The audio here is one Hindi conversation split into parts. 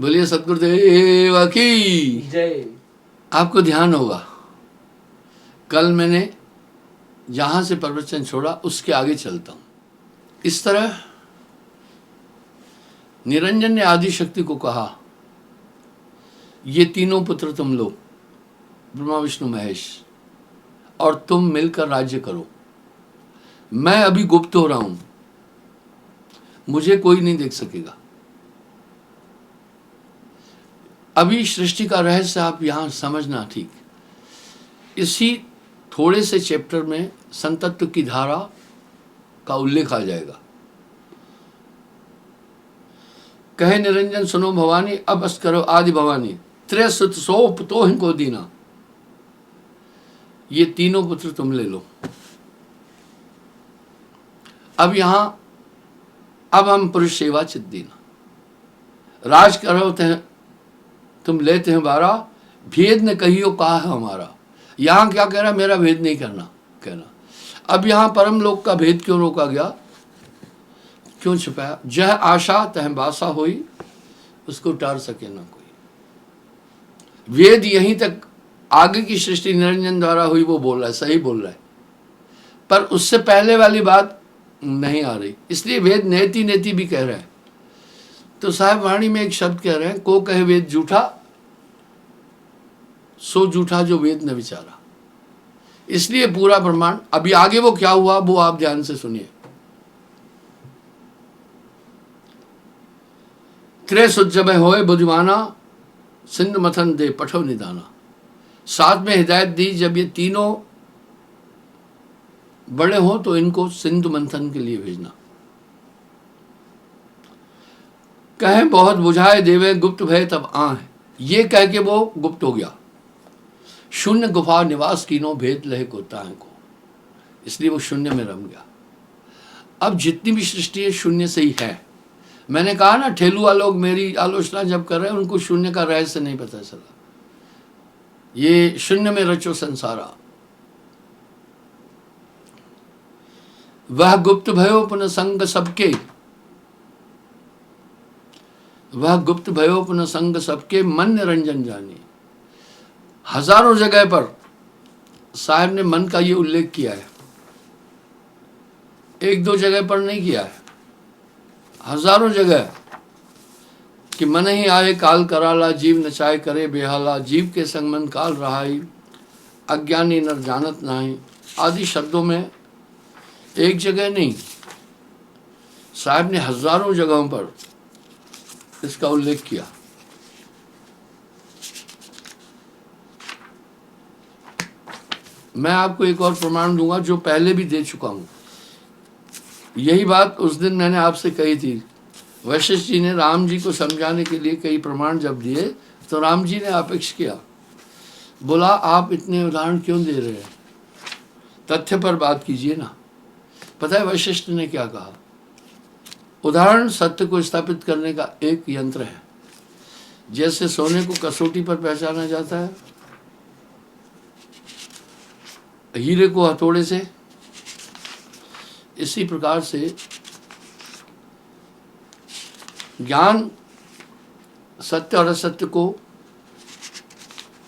बोलिए सतगुरुदेव की जय। आपको ध्यान होगा, कल मैंने जहां से प्रवचन छोड़ा उसके आगे चलता हूं। इस तरह निरंजन ने आदि शक्ति को कहा, ये तीनों पुत्र तुम लो, ब्रह्मा विष्णु महेश, और तुम मिलकर राज्य करो। मैं अभी गुप्त हो रहा हूं, मुझे कोई नहीं देख सकेगा। अभी सृष्टि का रहस्य आप यहां समझना ठीक। इसी थोड़े से चैप्टर में संतत्व की धारा का उल्लेख आ जाएगा। कहे निरंजन सुनो भवानी, अब बस करो आदि भवानी, त्रेसुत सो पुतो हिंको दीना। ये तीनों पुत्र तुम ले लो। अब यहां अब हम पुरुष सेवा चित दीना, राज करो तुम लेते हैं बारा, भेद न कहियो कहा है हमारा। यहां क्या कह रहा, मेरा भेद नहीं करना कहना। अब यहां परम लोक का भेद क्यों रोका गया, क्यों छिपाया? जह आशा तह बासा हुई, उसको टार सके ना कोई। वेद यहीं तक, आगे की सृष्टि निरंजन द्वारा हुई वो बोल रहा है, सही बोल रहा है, पर उससे पहले वाली बात नहीं आ रही, इसलिए वेद नेति नेति भी कह रहे हैं। तो साहब वाणी में एक शब्द कह रहे हैं, को कहे वेद झूठा, सो झूठा जो वेद न विचारा। इसलिए पूरा प्रमाण, अभी आगे वो क्या हुआ वो आप ध्यान से सुनिए। त्रेसुत जब होए बुद्धिमाना, सिंध मथन दे पठो निदाना। साथ में हिदायत दी, जब ये तीनों बड़े हो तो इनको सिंधु मंथन के लिए भेजना। कहे बहुत बुझाए देवे गुप्त भय तब आए, ये कह के वो गुप्त हो गया। शून्य गुफा निवास कीनो, भेद लहे को ताए को, इसलिए वो शून्य में रम गया। अब जितनी भी सृष्टि है शून्य से ही है। मैंने कहा ना, ठेलुआ लोग मेरी आलोचना जब कर रहे हैं उनको शून्य का रहस्य नहीं पता चला। ये शून्य में रचो संसारा। वह गुप्त भयो पुनः संग सबके, वह गुप्त भयो पुनः संग सबके, मन निरंजन जाने। हजारों जगह पर साहब ने मन का ये उल्लेख किया है, एक दो जगह पर नहीं किया है, हजारों जगह, कि मन ही आए काल कराला, जीव नचाए करे बेहाला। जीव के संग मन काल रहाई, अज्ञानी नर जानत नाही। आदि शब्दों में एक जगह नहीं, साहब ने हजारों जगहों पर इसका उल्लेख किया। मैं आपको एक और प्रमाण दूंगा जो पहले भी दे चुका हूं। यही बात उस दिन मैंने आपसे कही थी। वशिष्ठ जी ने राम जी को समझाने के लिए कई प्रमाण जब दिए तो राम जी ने अपेक्ष किया, बोला आप इतने उदाहरण क्यों दे रहे हैं, तथ्य पर बात कीजिए ना। पता है वशिष्ठ ने क्या कहा? उदाहरण सत्य को स्थापित करने का एक यंत्र है। जैसे सोने को कसौटी पर पहचाना जाता है, हीरे को हथौड़े से, इसी प्रकार से ज्ञान सत्य और असत्य को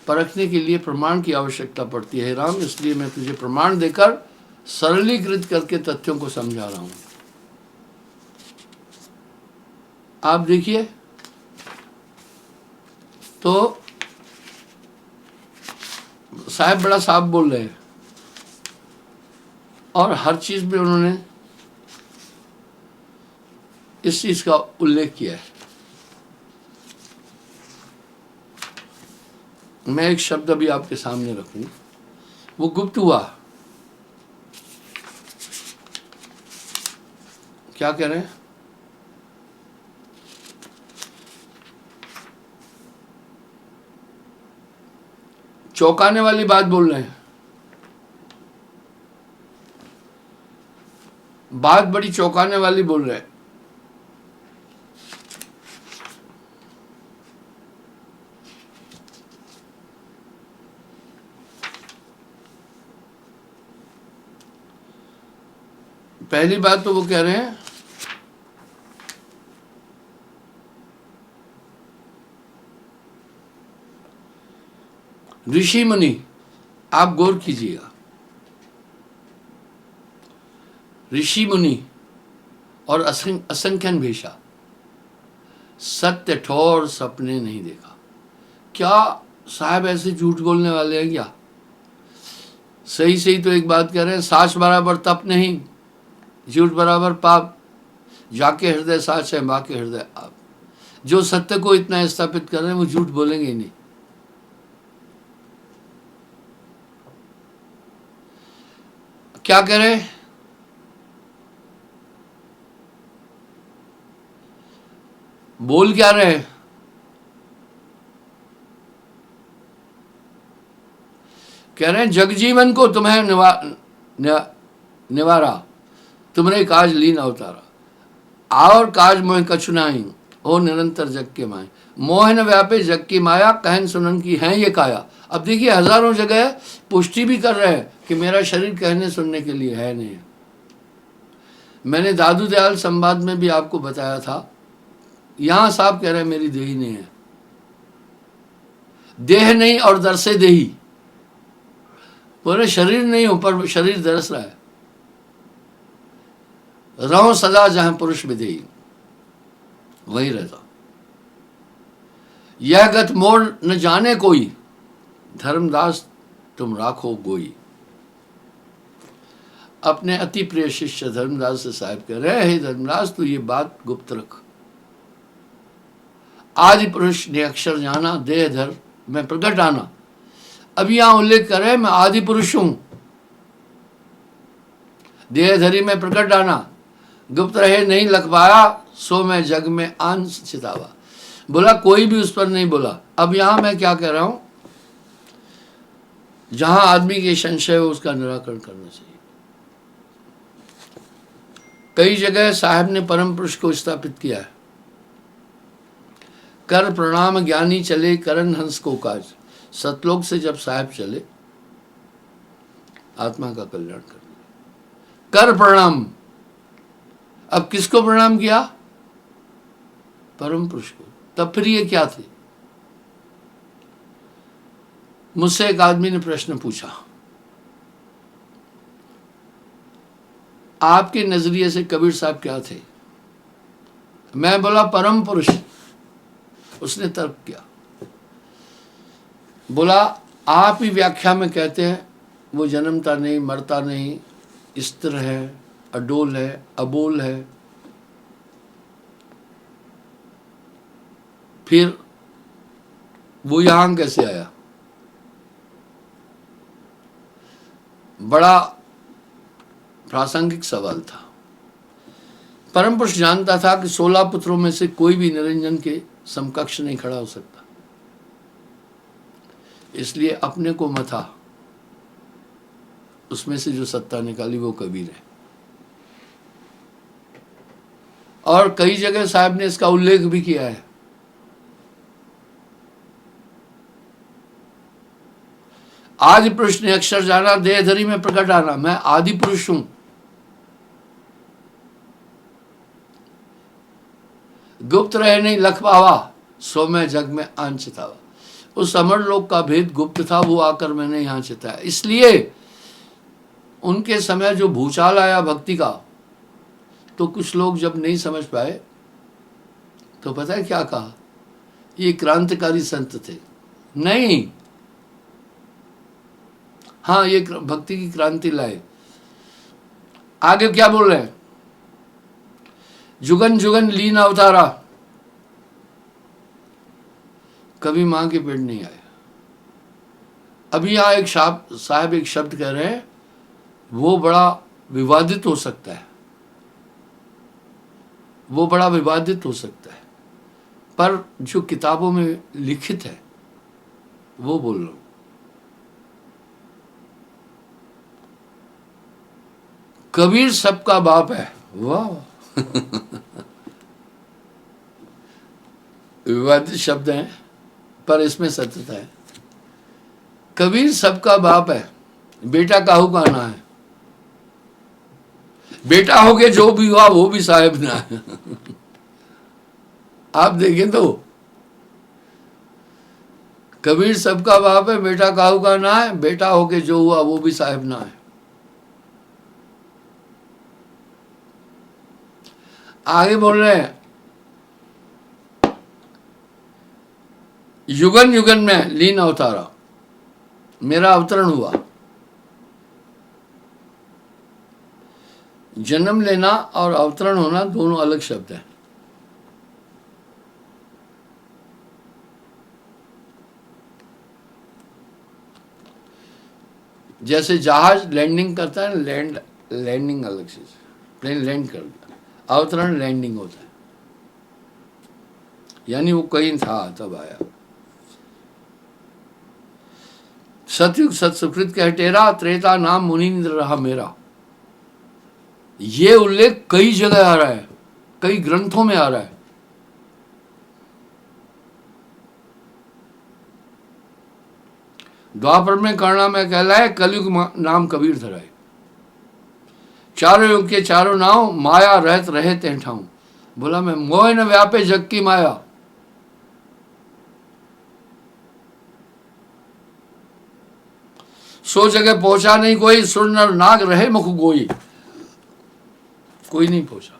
परखने के लिए प्रमाण की आवश्यकता पड़ती है राम। इसलिए मैं तुझे प्रमाण देकर सरलीकृत करके तथ्यों को समझा रहा हूं। आप देखिए तो साहब बड़ा साफ बोल रहे हैं और हर चीज में उन्होंने इस चीज का उल्लेख किया है। मैं एक शब्द अभी आपके सामने रखूं, वो गुप्त हुआ। क्या कह रहे हैं? चौंकाने वाली बात बोल रहे हैं, बात बड़ी चौंकाने वाली बोल रहे हैं। पहली बात तो वो कह रहे हैं ऋषि मुनि, आप गौर कीजिएगा, ऋषि मुनि और असंख्यन भेषा, सत्य ठोर सपने नहीं देखा। क्या साहब ऐसे झूठ बोलने वाले हैं क्या? सही सही तो एक बात कह रहे हैं, साच बराबर तप नहीं, झूठ बराबर पाप, जाके हृदय साच है बाके हृदय आप। जो सत्य को इतना स्थापित कर रहे हैं वो झूठ बोलेंगे ही नहीं। क्या कह रहे हैं? बोल क्या रहे हैं? कह रहे हैं जगजीवन को तुम्हें निवारा, तुमरे काज लीन अवतारा, और काज मोह कछु नाही, हो निरंतर जग के माए, मोह न व्यापे जग की माया, कहन सुनन की है ये काया। अब देखिए हजारों जगह पुष्टि भी कर रहे हैं कि मेरा शरीर कहने सुनने के लिए है नहीं। मैंने दादू दयाल संवाद में भी आपको बताया था, यहां साहब कह रहे हैं मेरी देही नहीं है, देह नहीं और दरसे देही, पूरे शरीर नहीं हो पर शरीर दरस रहा है। रहो सदा जहां पुरुष विदेही, वही रहता। यह गत मोड़ न जाने कोई, धर्मदास तुम राखो गोई। अपने अति प्रिय शिष्य धर्मदास से साहब कह रहे हैं, हे धर्मदास तू ये बात गुप्त रख। आदि पुरुष ने अक्षर जाना, देह धर में प्रकट आना। अब यहां उल्लेख करे मैं आदि पुरुष हूं, देह धरी में प्रकट आना, गुप्त रहे नहीं लख पाया, सो मैं जग में आन चितावा। बोला कोई भी उस पर नहीं बोला। अब यहां मैं क्या कह रहा हूं, जहां आदमी के संशय हो उसका निराकरण करना चाहिए। कई जगह साहब ने परम पुरुष को स्थापित किया है। कर प्रणाम ज्ञानी चले, करन हंस को काज। सतलोक से जब साहब चले आत्मा का कल्याण करने, कर प्रणाम। अब किसको प्रणाम किया? परम पुरुष को। तब फिर ये क्या थे? मुझसे एक आदमी ने प्रश्न पूछा, आपके नजरिए से कबीर साहब क्या थे? मैं बोला परम पुरुष। उसने तर्क किया, बोला आप ही व्याख्या में कहते हैं वो जन्मता नहीं, मरता नहीं, स्थिर है, अडोल है, अबोल है, फिर वो यहां कैसे आया? बड़ा प्रासंगिक सवाल था। परम पुरुष जानता था कि 16 पुत्रों में से कोई भी निरंजन के समकक्ष नहीं खड़ा हो सकता, इसलिए अपने को मथा, उसमें से जो सत्ता निकाली वो कबीर है। और कई जगह साहब ने इसका उल्लेख भी किया है। आदि पुरुष ने अक्षर जाना, देह धरी में प्रकट आना। मैं आदि पुरुष हूं, गुप्त रहे नहीं लख पावा, सो मैं जग में आन चितावा। उस अमर लोक का भेद गुप्त था, वो आकर मैंने यहां चिताया। इसलिए उनके समय जो भूचाल आया भक्ति का, तो कुछ लोग जब नहीं समझ पाए तो पता है क्या कहा? ये क्रांतिकारी संत थे। नहीं, हाँ ये भक्ति की क्रांति लाए। आगे क्या बोल रहे हैं? जुगन जुगन लीन अवतारा, कभी मां के पेट नहीं आया। अभी यहां एक साहब एक शब्द कह रहे हैं, वो बड़ा विवादित हो सकता है, वो बड़ा विवादित हो सकता है, पर जो किताबों में लिखित है वो बोल रहा हूं। कबीर सबका बाप है। वाह विवादित शब्द हैं पर इसमें सत्यता है। कबीर सबका बाप है, बेटा काहू का ना है, बेटा हो के जो भी हुआ वो भी साहेब ना है। आप देखें तो कबीर सबका बाप है, बेटा काहू का ना है, बेटा होके जो हुआ वो भी साहिब ना है। आगे बोल रहे हैं, युगन युगन में लीन अवतारा, मेरा अवतरण हुआ। जन्म लेना और अवतरण होना दोनों अलग शब्द हैं। जैसे जहाज लैंडिंग करता है, लैंडिंग अलग चीज, प्लेन लैंड कर गया, अवतरण लैंडिंग होता है, यानी वो कहीं था तब आया। सतयुग सत्सुकृत कह टेरा, त्रेता नाम मुनीन्द्र रहा मेरा। ये उल्लेख कई जगह आ रहा है, कई ग्रंथों में आ रहा है। द्वापर में कर्णा में कहलाए, कलयुग नाम कबीर धराए। चारों युग के चारों नाव, माया रहत रहे तेठाऊं। बोला मैं मोह न व्यापे जग की माया। सो जगह पहुंचा नहीं कोई, सुर नर नाग रहे मुख गोई। कोई नहीं पहुंचा।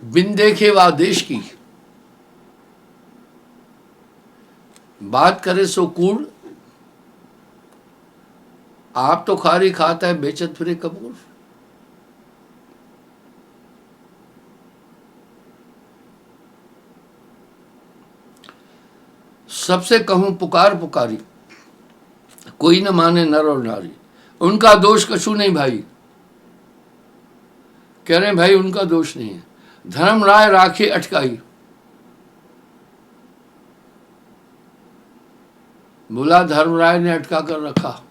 बिन देखे वा देश की, बात करे सो कूड़। आप तो खारी खाता है, बेचत फिरे कपूर। सबसे कहूं पुकार पुकारी, कोई न माने नर और नारी। उनका दोष कछु नहीं भाई, कह रहे हैं भाई उनका दोष नहीं है। धर्म राय राखे अटकाई। बोला धर्मराय ने अटका कर रखा।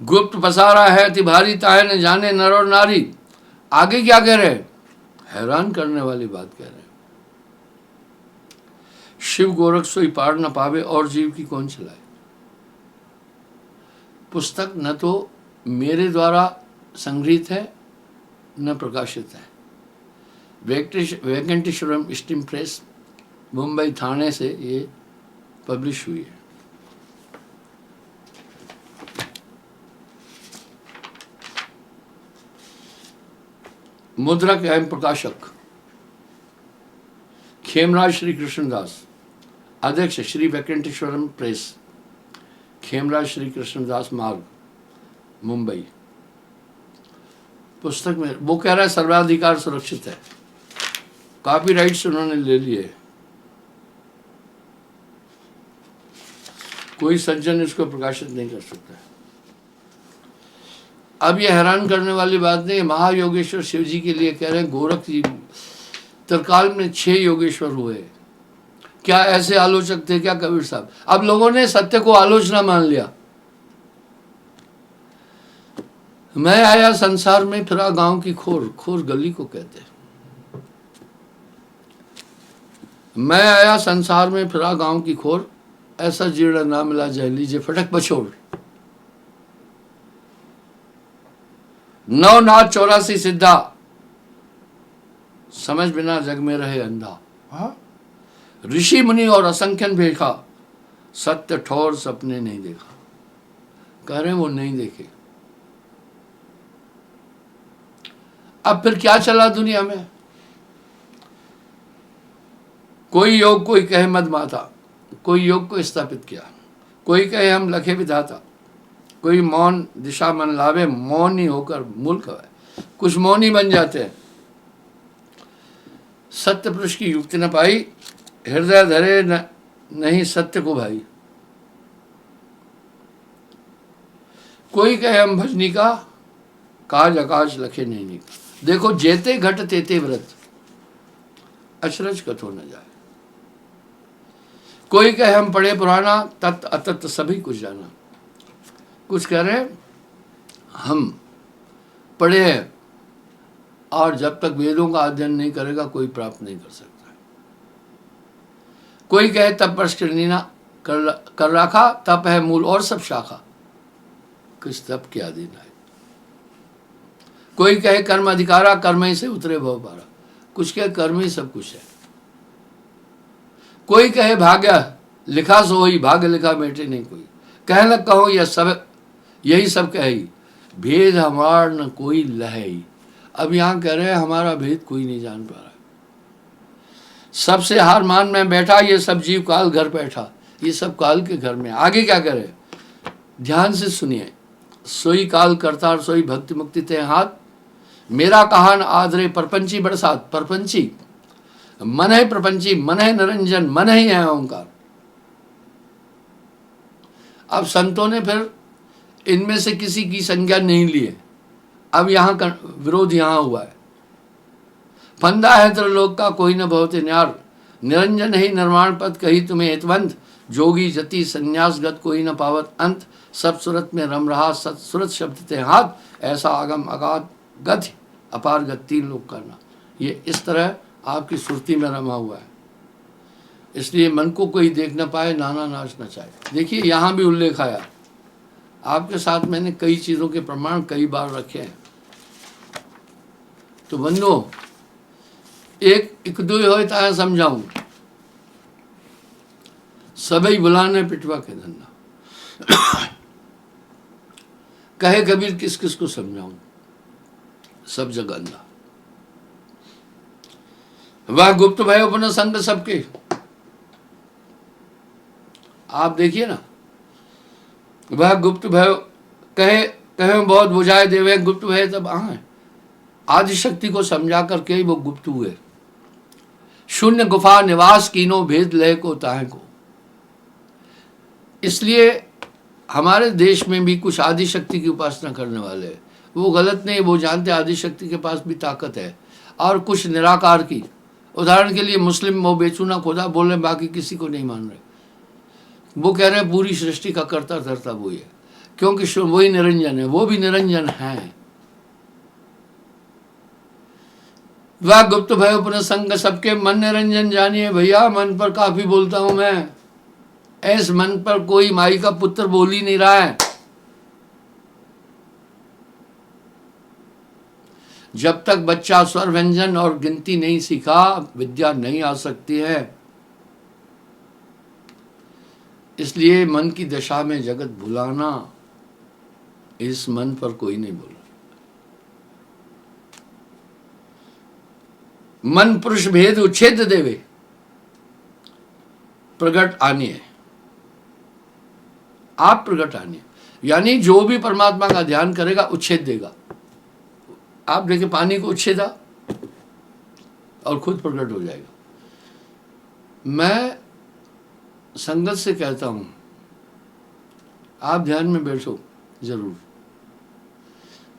गुप्त पसारा है तिभारी, ताहे न जाने नर और नारी। आगे क्या कह रहे हैं? हैरान करने वाली बात कह रहे हैं। शिव गोरख सोई पार न पावे, और जीव की कौन चलाए। पुस्तक न तो मेरे द्वारा संग्रहित है न प्रकाशित है। वेंकटेश्वरम स्टीम प्रेस, मुंबई थाने से ये पब्लिश हुई है। मुद्रक एवं प्रकाशक खेमराज श्री कृष्णदास, अध्यक्ष श्री वेंकटेश्वरम प्रेस, खेमराज श्री कृष्णदास मार्ग, मुंबई। पुस्तक में वो कह रहा है सर्वाधिकार सुरक्षित है, कॉपीराइट्स उन्होंने ले लिए, कोई सज्जन इसको प्रकाशित नहीं कर सकता। अब ये हैरान करने वाली बात नहीं, महायोगेश्वर शिव जी के लिए कह रहे हैं गोरख जी तत्काल में 6 योगेश्वर हुए। क्या ऐसे आलोचक थे क्या कबीर साहब? अब लोगों ने सत्य को आलोचना मान लिया। मैं आया संसार में फिरा गांव की खोर, खोर गली को कहते हैं। मैं आया संसार में फिरा गांव की खोर, ऐसा जीर्ण ना मिला जह लीजिए फटक बछोर। 9 नाथ 84 सिद्धा, समझ बिना जग में रहे अंधा। ऋषि मुनि और असंख्यन देखा, सत्य ठोर सपने नहीं देखा। कह रहे वो नहीं देखे। अब फिर क्या चला दुनिया में? कोई योग कोई कहे मद माता, कोई योग को स्थापित किया, कोई कहे हम लखे विधाता, कोई मौन दिशा मन लावे, मौन ही होकर मूल कहे। कुछ मौन ही बन जाते हैं। सत्य पुरुष की युक्ति न पाई, हृदय धरे नहीं सत्य को भाई। कोई कहे हम भजनी का, काज अकाज लखे नहीं निका। देखो जेते घट तेते व्रत, अचरज कथो न जाए। कोई कहे हम पढ़े पुराना, तत् अतत् सभी कुछ जाना। कुछ कह रहे हैं हम पढ़े हैं और जब तक वेदों का अध्ययन नहीं करेगा कोई प्राप्त नहीं कर सकता। कोई कहे तप पर कर रखा, तप है मूल और सब शाखा। कुछ तप के अधीन आए। कोई कहे कर्म अधिकारा, कर्म ही से उतरे भव पारा, कुछ कहे कर्म ही सब कुछ है। कोई कहे भाग्य लिखा सोई, भाग्य लिखा मेटे नहीं कोई। कह न कहो यह सब, यही सब कही, भेद हमार न कोई लहई। अब यहां कह रहे हैं हमारा भेद कोई नहीं जान पा रहा। सबसे हार मान में बैठा, ये सब जीव काल घर बैठा। ये सब काल के घर में। आगे क्या करे, ध्यान से सुनिए। सोई काल करतार, सोई भक्ति मुक्ति ते हाथ, मेरा कहान आदरे परपंची बरसात। परपंची मन है, प्रपंची मन है, निरंजन मन ही है ओंकार। अब संतों ने फिर इनमें से किसी की संज्ञा नहीं ली है। अब यहां का विरोध यहां हुआ है। फंदा है त्रिलोक का कोई न बहुत न्यार, निरंजन ही निर्माण पद कही तुम्हें हितवंत। जोगी जति संन्यासगत कोई न पावत अंत, सब सूरत में रम रहा सत सूरत शब्द ते हाथ। ऐसा आगम अगाध गति अपार गति, तीन लोग करना। ये इस तरह आपकी सुरती में रमा हुआ है। इसलिए मन को कोई देख न पाए, नाना नाच न चाहे। देखिए यहाँ भी उल्लेख आया। आपके साथ मैंने कई चीज़ों के प्रमाण कई बार रखे हैं। तो बंधुओं, एक दो होता है समझाऊं, सभी बुलाने पिटवा के धंधा। कहे कबीर किस किस को समझाऊं, सब जगह अंधा। वह गुप्त भय अपना संग सबके। आप देखिए ना, वह गुप्त भय कहे कहे बहुत बुझाए देवे। गुप्त भय तब आदि शक्ति को समझा करके वो गुप्त हुए। शून्य गुफा निवास कीनो, भेद लय को ताहे को। इसलिए हमारे देश में भी कुछ आदि शक्ति की उपासना करने वाले हैं। वो गलत नहीं, वो जानते आदि शक्ति के पास भी ताकत है। और कुछ निराकार की, उदाहरण के लिए मुस्लिम वो बेचूना खुदा बोल रहे, बाकी किसी को नहीं मान रहे। वो कह रहे हैं पूरी सृष्टि का कर्ता धर्ता वही है, क्योंकि वही निरंजन है। वो भी निरंजन है। वह गुप्त भय उपन संग सबके, मन निरंजन जानिए। भैया मन पर काफी बोलता हूं मैं, ऐस मन पर कोई माई का पुत्र बोल ही नहीं रहा है। जब तक बच्चा स्वर व्यंजन और गिनती नहीं सीखा, विद्या नहीं आ सकती है। इसलिए मन की दशा में जगत भुलाना, इस मन पर कोई नहीं बोला। मन पुरुष भेद उच्छेद देवे, प्रगट आनिए। आप प्रगट आनिए, यानी जो भी परमात्मा का ध्यान करेगा उच्छेद देगा। आप देखिए पानी को उच्छेदा और खुद प्रकट हो जाएगा। मैं संगत से कहता हूं, आप ध्यान में बैठो जरूर।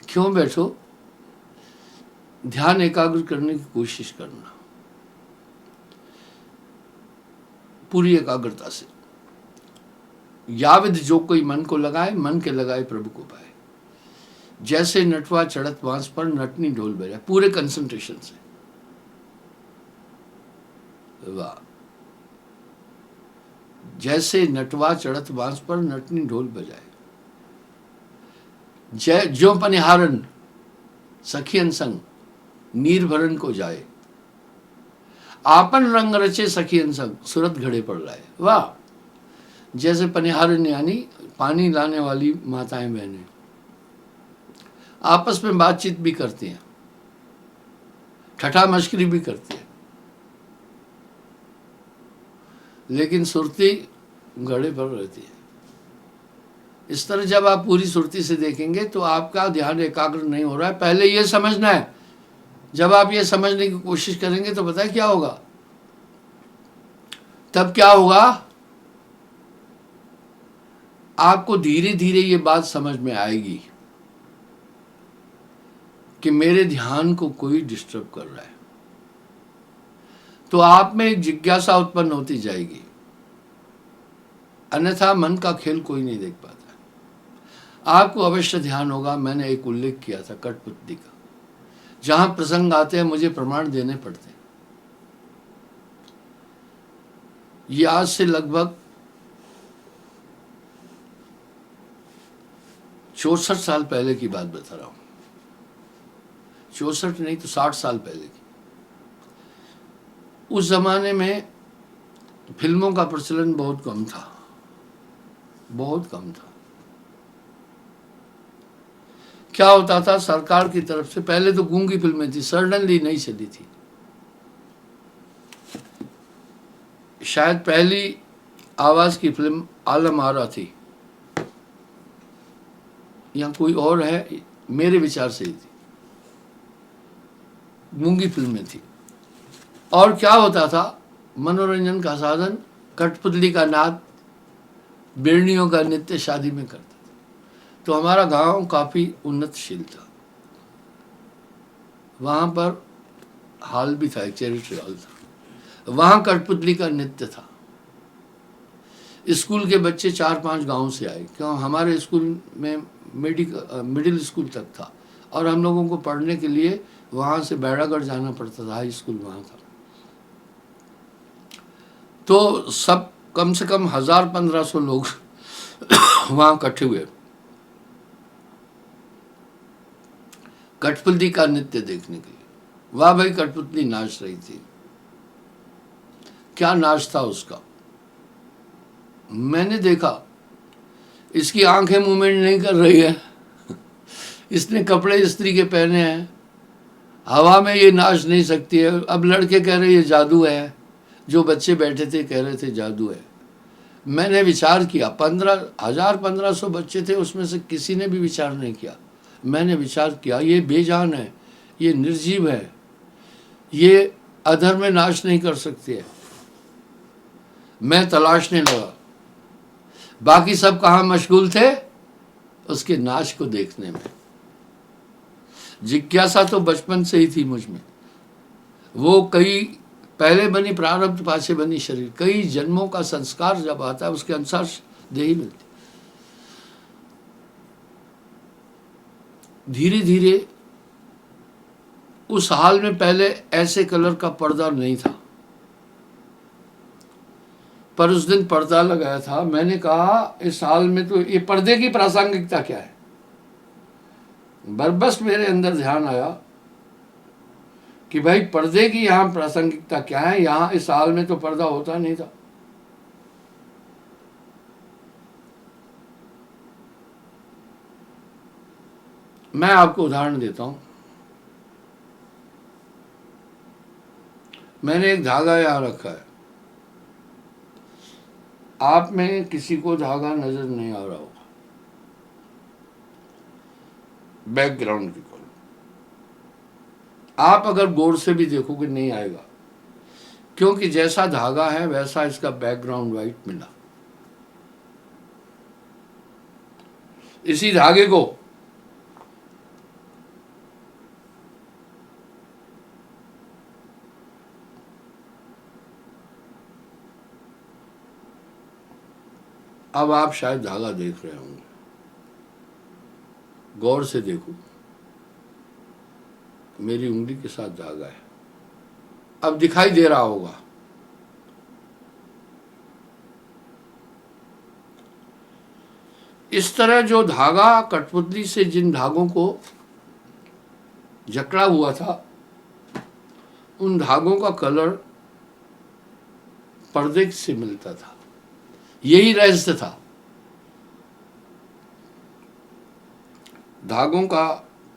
क्यों बैठो? ध्यान एकाग्र करने की कोशिश करना, पूरी एकाग्रता से। याविद जो कोई मन को लगाए, मन के लगाए प्रभु को पाए। जैसे नटवा चढ़त बांस पर, नटनी ढोल बजाए, पूरे कंसंट्रेशन से। वाह! जैसे नटवा चढ़त बांस पर, नटनी ढोल बजाए। जय जो पनिहारन सखियन संग, नीर भरन को जाए। आपन रंग रचे सखियन संग, सूरत घड़े पड़ रहा है। वाह! जैसे पनिहारन यानी पानी लाने वाली माताएं बहनें आपस में बातचीत भी करती हैं, ठट्ठा मस्करी भी करती है, लेकिन सुरती घड़े पर रहती है। इस तरह जब आप पूरी सुरती से देखेंगे तो आपका ध्यान एकाग्र नहीं हो रहा है। पहले ये समझना है। जब आप ये समझने की कोशिश करेंगे तो पता है क्या होगा? तब क्या होगा? आपको धीरे धीरे ये बात समझ में आएगी कि मेरे ध्यान को कोई डिस्टर्ब कर रहा है। तो आप में एक जिज्ञासा उत्पन्न होती जाएगी। अन्यथा मन का खेल कोई नहीं देख पाता। आपको अवश्य ध्यान होगा, मैंने एक उल्लेख किया था कठपुतली का। जहां प्रसंग आते हैं मुझे प्रमाण देने पड़ते हैं। ये आज से लगभग 64 साल पहले की बात बता रहा हूँ, 64 नहीं तो 60 साल पहले की। उस जमाने में फिल्मों का प्रचलन बहुत कम था, बहुत कम था। क्या होता था, सरकार की तरफ से पहले तो गूंगी फिल्में थी, सडनली नहीं चली थी। शायद पहली आवाज की फिल्म आलम आरा थी, या कोई और है, मेरे विचार से ही थी, गूंगी फिल्में थी। और क्या होता था, मनोरंजन का साधन कठपुतली का नाच, बेड़नियों का नृत्य शादी में करते थे। तो हमारा गांव काफी उन्नतशील था, वहां पर हॉल भी था, एक चैरिटी हॉल था, वहां कठपुतली का नृत्य था। स्कूल के बच्चे 4-5 गांव से आए, क्यों हमारे स्कूल में मिडिल स्कूल तक था, और हम लोगों को पढ़ने के लिए वहां से बैरागढ़ जाना पड़ता था, हाई स्कूल वहां था। तो सब कम से कम 1000-1500 लोग वहां इकट्ठे हुए कठपुतली का नृत्य देखने के लिए। वाह भाई, कठपुतली नाच रही थी, क्या नाच था उसका। मैंने देखा, इसकी आंखें मूवमेंट नहीं कर रही है, इसने कपड़े इस्त्री के पहने हैं, हवा में ये नाच नहीं सकती है। अब लड़के कह रहे ये जादू है, जो बच्चे बैठे थे कह रहे थे जादू है। मैंने विचार किया, 1500 बच्चे थे, उसमें से किसी ने भी विचार नहीं किया। मैंने विचार किया, ये बेजान है, ये निर्जीव है, ये अधर में नाच नहीं कर सकती है। मैं तलाशने लगा, बाकी सब कहाँ मशगूल थे, उसके नाच को देखने में। जिज्ञासा तो बचपन से ही थी मुझ में। वो कई पहले बनी प्रारब्ध, पाछे बनी शरीर, कई जन्मों का संस्कार जब आता है उसके अनुसार देही मिलती। धीरे धीरे उस हाल में पहले ऐसे कलर का पर्दा नहीं था, पर उस दिन पर्दा लगाया था। मैंने कहा इस हाल में तो ये पर्दे की प्रासंगिकता क्या है। बस मेरे अंदर ध्यान आया कि भाई पर्दे की यहां प्रासंगिकता क्या है। यहां इस हाल में तो पर्दा होता नहीं था। मैं आपको उदाहरण देता हूं। मैंने एक धागा यहां रखा है, आप में किसी को धागा नजर नहीं आ रहा होगा, बैकग्राउंड की कॉल आप अगर गौर से भी देखोगे नहीं आएगा, क्योंकि जैसा धागा है वैसा इसका बैकग्राउंड वाइट मिला। इसी धागे को अब आप शायद धागा देख रहे होंगे, गौर से देखो, मेरी उंगली के साथ धागा है, अब दिखाई दे रहा होगा। इस तरह जो धागा कठपुतली से जिन धागों को जकड़ा हुआ था, उन धागों का कलर पर्दे से मिलता था। यही रहस्य था, धागों का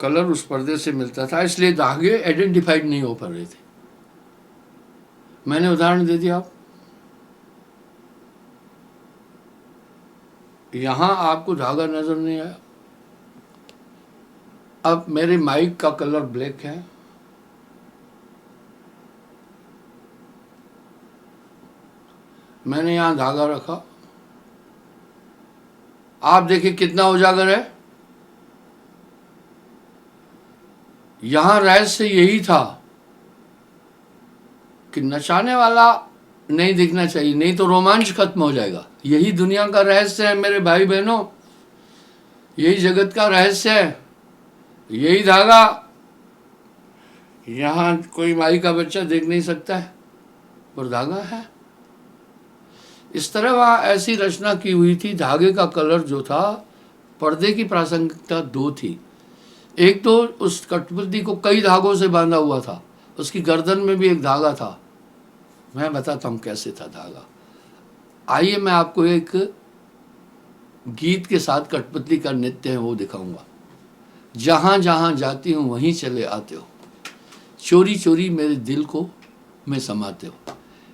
कलर उस पर्दे से मिलता था, इसलिए धागे आइडेंटिफाइड नहीं हो पा रहे थे। मैंने उदाहरण दे दिया। यहां आपको धागा नजर नहीं आया। अब मेरे माइक का कलर ब्लैक है, मैंने यहां धागा रखा, आप देखिए कितना उजागर है। यहां रहस्य यही था कि नचाने वाला नहीं दिखना चाहिए, नहीं तो रोमांच खत्म हो जाएगा। यही दुनिया का रहस्य है मेरे भाई बहनों, यही जगत का रहस्य है, यही धागा। यहां कोई माई का बच्चा देख नहीं सकता है, पर धागा है। इस तरह वहां ऐसी रचना की हुई थी, धागे का कलर जो था पर्दे की प्रासंगिकता दो थी। एक तो उस कठपुतली को कई धागों से बांधा हुआ था, उसकी गर्दन में भी एक धागा था। मैं बताता हूँ कैसे था धागा। आइए मैं आपको एक गीत के साथ कठपुतली का नृत्य है वो दिखाऊंगा। जहाँ जहाँ जाती हूँ वहीं चले आते हो, चोरी चोरी मेरे दिल को में समाते हो,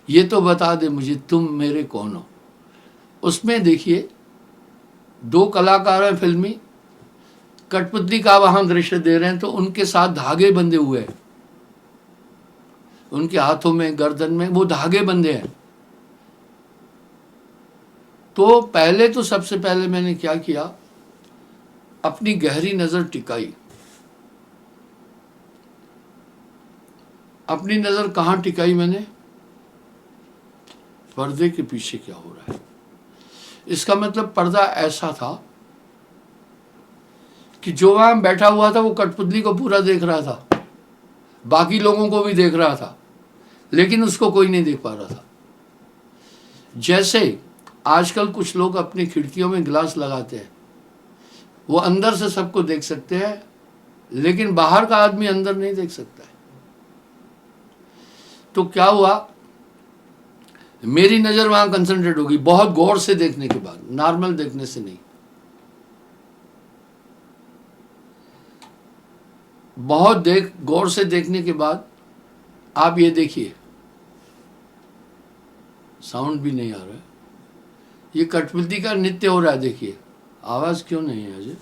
ये तो बता दे मुझे तुम मेरे कौन हो। उसमें देखिए दो कलाकार हैं फिल्मी, कठपुतली का वहां दृश्य दे रहे हैं तो उनके साथ धागे बंधे हुए हैं, उनके हाथों में गर्दन में वो धागे बंधे हैं। तो पहले तो सबसे पहले मैंने क्या किया, अपनी गहरी नजर टिकाई। अपनी नजर कहां टिकाई मैंने, पर्दे के पीछे क्या हो रहा है। इसका मतलब पर्दा ऐसा था कि जो वहां बैठा हुआ था वो कठपुतली को पूरा देख रहा था, बाकी लोगों को भी देख रहा था, लेकिन उसको कोई नहीं देख पा रहा था। जैसे आजकल कुछ लोग अपनी खिड़कियों में ग्लास लगाते हैं, वो अंदर से सबको देख सकते हैं, लेकिन बाहर का आदमी अंदर नहीं देख सकता है। तो क्या हुआ, मेरी नजर वहां कंसंट्रेट होगी, बहुत गौर से देखने के बाद, नॉर्मल देखने से नहीं। बहुत गौर से देखने के बाद आप ये देखिए, साउंड भी नहीं आ रहा है, ये कठपुतली का नृत्य हो रहा है। देखिए आवाज क्यों नहीं है अजय,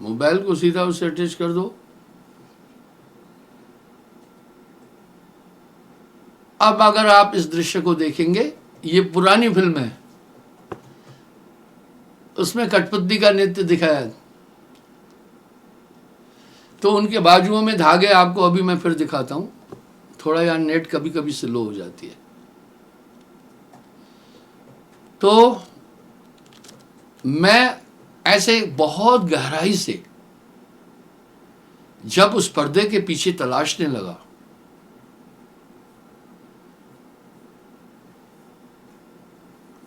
मोबाइल को सीधा उससे अटैच कर दो। अब अगर आप इस दृश्य को देखेंगे, ये पुरानी फिल्म है, उसमें कठपुतली का नृत्य दिखाया है। तो उनके बाजुओं में धागे, आपको अभी मैं फिर दिखाता हूं, थोड़ा यार नेट कभी कभी स्लो हो जाती है। तो मैं ऐसे बहुत गहराई से जब उस पर्दे के पीछे तलाशने लगा,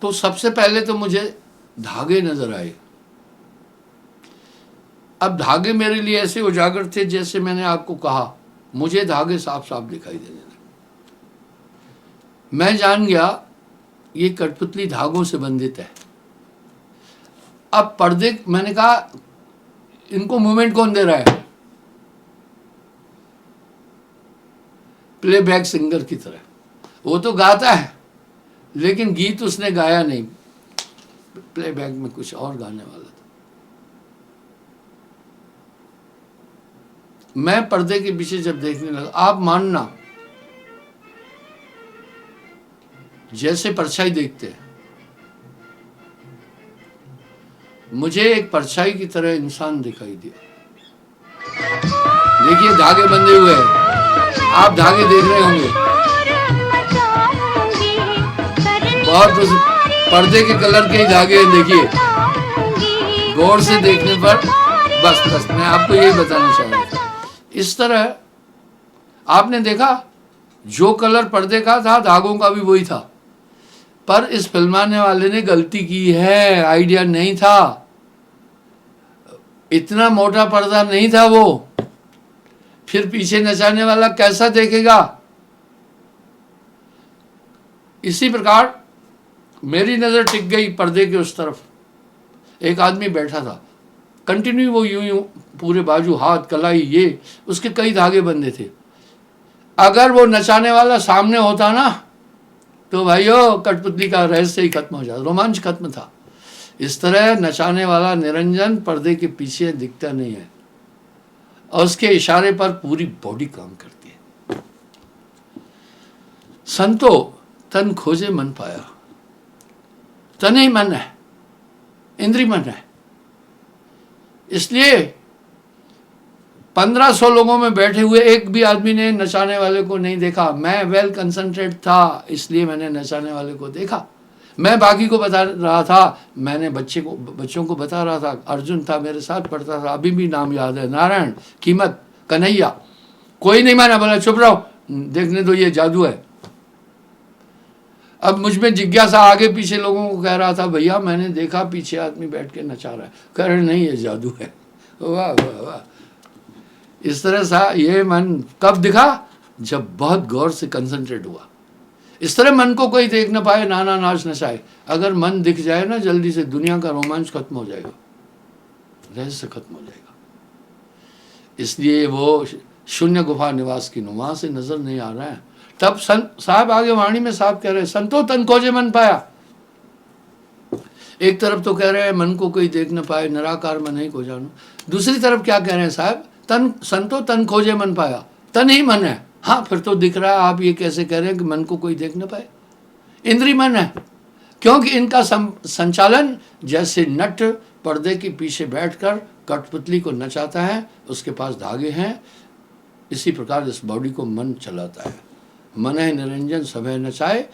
तो सबसे पहले तो मुझे धागे नजर आए। अब धागे मेरे लिए ऐसे उजागर थे, जैसे मैंने आपको कहा, मुझे धागे साफ साफ दिखाई देने लगे। मैं जान गया ये कठपुतली धागों से बंधित है। अब पर्दे, मैंने कहा इनको मूवमेंट कौन दे रहा है, प्लेबैक सिंगर की तरह। वो तो गाता है लेकिन गीत उसने गाया नहीं, प्लेबैक में कुछ और गाने वाला था। मैं पर्दे के पीछे जब देखने लगा, आप मानना जैसे परछाई देखते हैं, मुझे एक परछाई की तरह इंसान दिखाई दिया। देखिए धागे बंधे हुए हैं, आप धागे देख रहे होंगे, बहुत उस पर्दे के कलर के ही धागे हैं। देखिए गौर से देखने पर, बस मैं आपको यही बताना चाह रहा था। इस तरह आपने देखा, जो कलर पर्दे का था धागों का भी वही था, पर इस फिल्माने वाले ने गलती की है, आइडिया नहीं था, इतना मोटा पर्दा नहीं था वो, फिर पीछे नचाने वाला कैसा देखेगा। इसी प्रकार मेरी नजर टिक गई पर्दे के उस तरफ, एक आदमी बैठा था, कंटिन्यू वो यूं यूं पूरे बाजू, हाथ, कलाई, ये उसके कई धागे बंधे थे। अगर वो नचाने वाला सामने होता ना, तो भाइयों कठपुतली का रहस्य ही खत्म हो जाता, रोमांच खत्म था। इस तरह नचाने वाला निरंजन पर्दे के पीछे दिखता नहीं है, और उसके इशारे पर पूरी बॉडी काम करती है। संतो तन खोजे मन पाया, तन ही मन है, इंद्री मन है। इसलिए 1500 लोगों में बैठे हुए एक भी आदमी ने नचाने वाले को नहीं देखा। मैं वेल कंसंट्रेट था, इसलिए मैंने नचाने वाले को देखा। मैं बाकी को बता रहा था, मैंने बच्चों को बता रहा था। अर्जुन था मेरे साथ पढ़ता था, अभी भी नाम याद है, नारायण, कीमत, कन्हैया, कोई नहीं माना, बोला चुप रहो, देखने दो, ये जादू है। अब मुझ में जिज्ञासा, आगे पीछे लोगों को कह रहा था, भैया मैंने देखा पीछे आदमी बैठ के नचा रहा है, कह रहे नहीं ये जादू है। वाह वाह वाह। इस तरह सा ये मन कब दिखा, जब बहुत गौर से कंसंट्रेट हुआ। इस तरह मन को कोई देख न पाए, नाना नाच नचाए। अगर मन दिख जाए ना जल्दी से, दुनिया का रोमांच खत्म हो जाएगा, रहस्य खत्म हो जाएगा। इसलिए वो शून्य गुफा निवास की वहां से नजर नहीं आ रहा है। तब साहब आगे वाणी में साहब कह रहे हैं, संतो तन खोजे मन पाया। एक तरफ तो कह रहे हैं मन को कोई देख न पाए, निराकार मन ही को जानो। दूसरी तरफ क्या कह रहे हैं साहब, तन संतो तन खोजे मन पाया, तन ही मन है। हाँ फिर तो दिख रहा है, आप ये कैसे कह रहे हैं कि मन को कोई देख न पाए, इंद्रिय मन है। क्योंकि इनका संचालन जैसे नट पर्दे के पीछे बैठकर कठपुतली को नचाता है, उसके पास धागे हैं, इसी प्रकार इस बॉडी को मन चलाता है। मन है निरंजन सभय नचाए,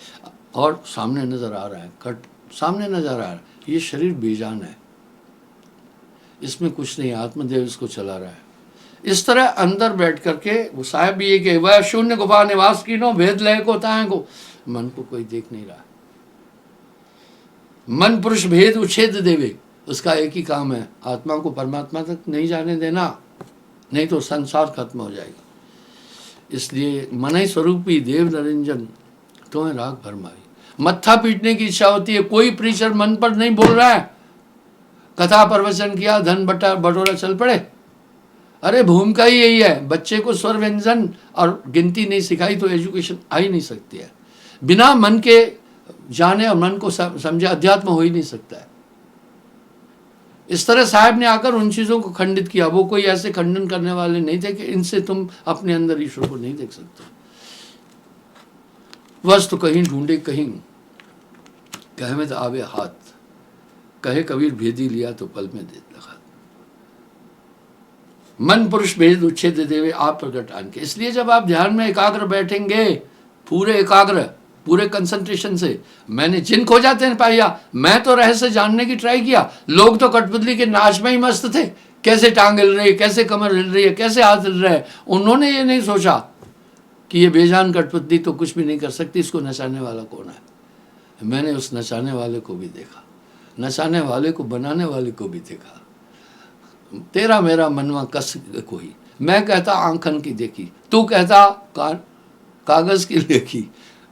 और सामने नजर आ रहा है, सामने नजर आ रहा है, ये शरीर बेजान है, इसमें कुछ नहीं, आत्मदेव इसको चला रहा है। इस तरह अंदर बैठ करके वो साहब भी ये कि वह शून्य गुफा निवास कीनो, भेद लय को ताए को, मन को कोई देख नहीं रहा। मन पुरुष भेद उच्छेद देवे, उसका एक ही काम है, आत्मा को परमात्मा तक नहीं जाने देना, नहीं तो संसार खत्म हो जाएगा। इसलिए मन ही स्वरूपी देव निरंजन तुम्हें राग भरमाई। मत्था पीटने की इच्छा होती है, कोई प्रीचर मन पर नहीं बोल रहा है, कथा प्रवचन किया, धन बटोरा चल पड़े। अरे भूमिका ही यही है, बच्चे को स्वर व्यंजन और गिनती नहीं सिखाई तो एजुकेशन आ ही नहीं सकती है। बिना मन के जाने और मन को समझे अध्यात्म हो ही नहीं सकता है। इस तरह साहब ने आकर उन चीज़ों को खंडित किया। वो कोई ऐसे खंडन करने वाले नहीं थे कि इनसे तुम अपने अंदर ईश्वर को नहीं देख सकते। वस्तु कहीं ढूंढे कहीं, कहे में तो आवे हाथ, कहे कबीर भेदी लिया तो पल में दे लगा। मन पुरुष भेद उच्छेद देवे आप प्रकट आन के। इसलिए जब आप ध्यान में एकाग्र बैठेंगे, पूरे एकाग्र, पूरे कंसंट्रेशन से, मैंने जिन खोजा तेन पाया, मैं तो रहस्य जानने की ट्राई किया। लोग तो कठपुतली के नाच में ही मस्त थे, कैसे टांग हिल रही है, कैसे कमर हिल रही है, कैसे हाथ हिल रहे हैं। उन्होंने ये नहीं सोचा कि ये बेजान कठपुतली तो कुछ भी नहीं कर सकती, इसको नचाने वाला कौन है। मैंने उस नचाने वाले को भी देखा, नचाने वाले को बनाने वाले को भी देखा। तेरा मेरा मनवा कस कोई, मैं कहता आंखन की देखी, तू कहता कागज की लेखी,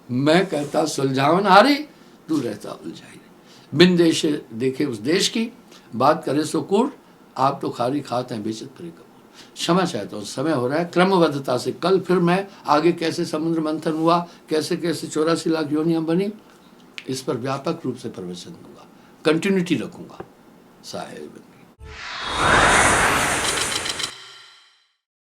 मैं कहता सुलझावन हारी, तू रहता उलझाई। बिन देश देखे उस देश की, बात करे सो कूड़, आप तो खारी खाते हैं बेचत करे कपूर। क्षमा चाहता हूँ, समय हो रहा है। क्रमबद्धता से कल फिर मैं आगे कैसे समुद्र मंथन हुआ, कैसे कैसे 84 लाख योनियां बनी, इस पर व्यापक रूप से प्रवचन दूंगा, कंटिन्यूटी रखूंगा। साहेब